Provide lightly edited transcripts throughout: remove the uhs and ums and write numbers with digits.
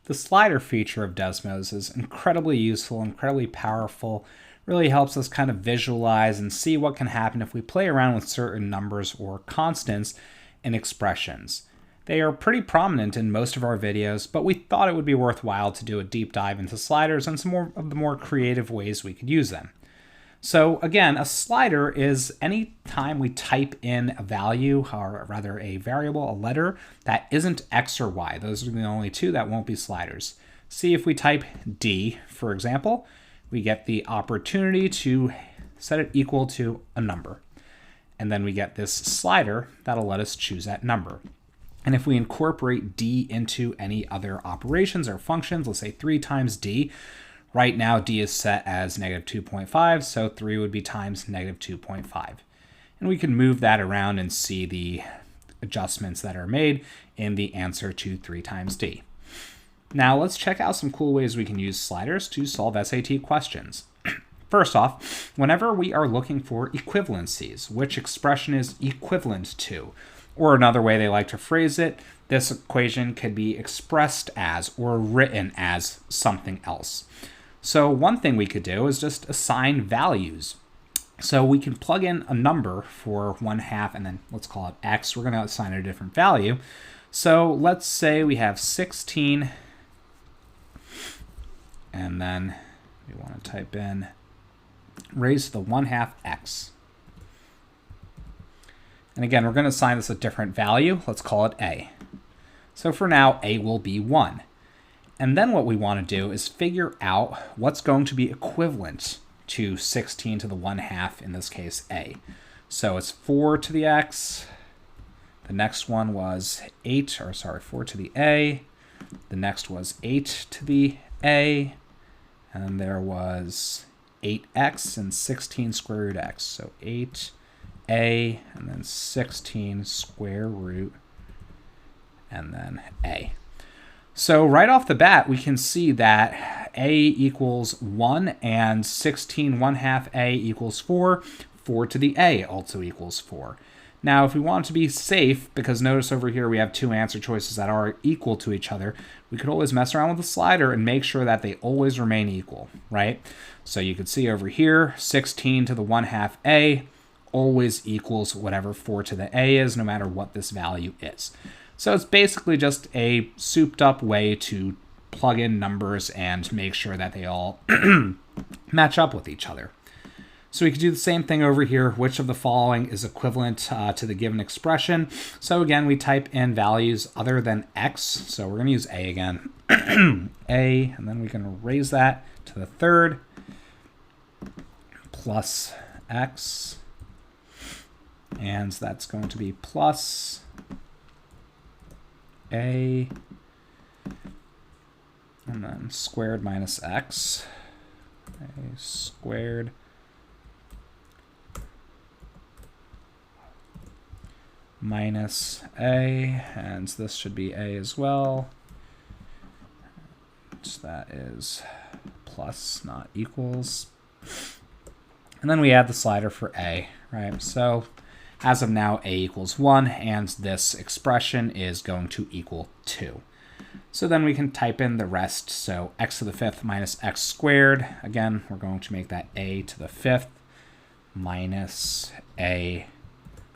The slider feature of Desmos is incredibly useful, incredibly powerful, really helps us kind of visualize and see what can happen if we play around with certain numbers or constants in expressions. They are pretty prominent in most of our videos, but we thought it would be worthwhile to do a deep dive into sliders and some more of the more creative ways we could use them. So again, a slider is any time we type in a value, or rather a variable, a letter, that isn't X or Y. Those are the only two that won't be sliders. See, if we type D, for example, we get the opportunity to set it equal to a number. And then we get this slider that'll let us choose that number. And if we incorporate D into any other operations or functions, let's say 3 times D, right now D is set as -2.5, so 3 would be times -2.5. And we can move that around and see the adjustments that are made in the answer to 3 times D. Now let's check out some cool ways we can use sliders to solve SAT questions. First off, whenever we are looking for equivalencies, which expression is equivalent to? Or another way they like to phrase it, this equation could be expressed as or written as something else. So one thing we could do is just assign values. So we can plug in a number for 1/2 and then let's call it X. We're going to assign it a different value. So let's say we have 16 and then we want to type in raised to the 1/2 X. And again, we're going to assign this a different value. Let's call it A. So for now, A will be 1. And then what we want to do is figure out what's going to be equivalent to 16 to the 1/2, in this case, A. So it's 4 to the X. The next one was 4 to the A. The next was 8 to the A. And then there was 8X and 16 square root X. So 8A and then 16 square root and then A. So right off the bat, we can see that A equals 1 and 16 1/2 A equals 4. 4 to the A also equals 4. Now, if we want to be safe, because notice over here we have 2 answer choices that are equal to each other, we could always mess around with the slider and make sure that they always remain equal, right? So you can see over here, 16 to the 1/2 A always equals whatever 4 to the A is, no matter what this value is. So it's basically just a souped up way to plug in numbers and make sure that they all match up with each other. So we could do the same thing over here. Which of the following is equivalent to the given expression? So again, we type in values other than X. So we're going to use A again. A, and then we can raise that to the 3rd plus X. And that's going to be plus A, and then squared minus X, A squared minus A, and this should be A as well. So that is plus, not equals. And then we add the slider for A, right? So as of now, A equals 1, and this expression is going to equal 2. So then we can type in the rest. So x to the 5th minus x squared. Again, we're going to make that A to the 5th minus A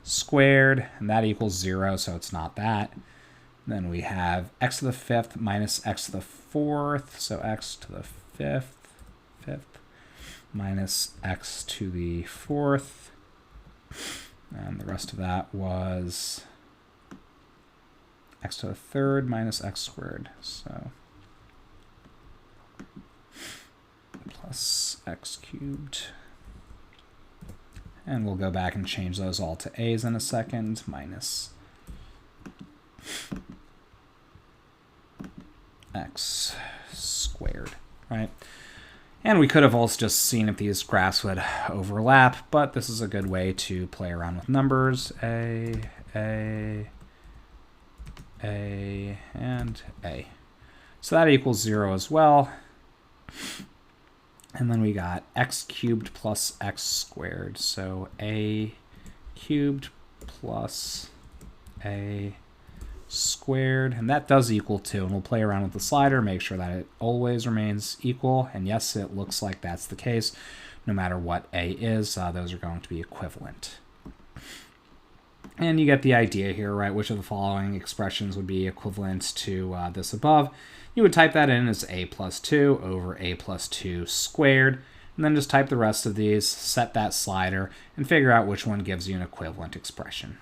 squared, and that equals 0, so it's not that. Then we have x to the 5th minus x to the 4th, so x to the 5th minus x to the 4th. And the rest of that was x to the 3rd minus x squared. So plus x cubed. And we'll go back and change those all to a's in a second. Minus x squared, right? And we could have also just seen if these graphs would overlap, but this is a good way to play around with numbers. A, and A. So that equals 0 as well. And then we got x cubed plus x squared. So A cubed plus A squared, and that does equal 2. And we'll play around with the slider, make sure that it always remains equal. And yes, it looks like that's the case. No matter what a is, those are going to be equivalent. And you get the idea here, right? Which of the following expressions would be equivalent to this above? You would type that in as a plus 2 over a plus 2 squared, and then just type the rest of these, set that slider, and figure out which one gives you an equivalent expression.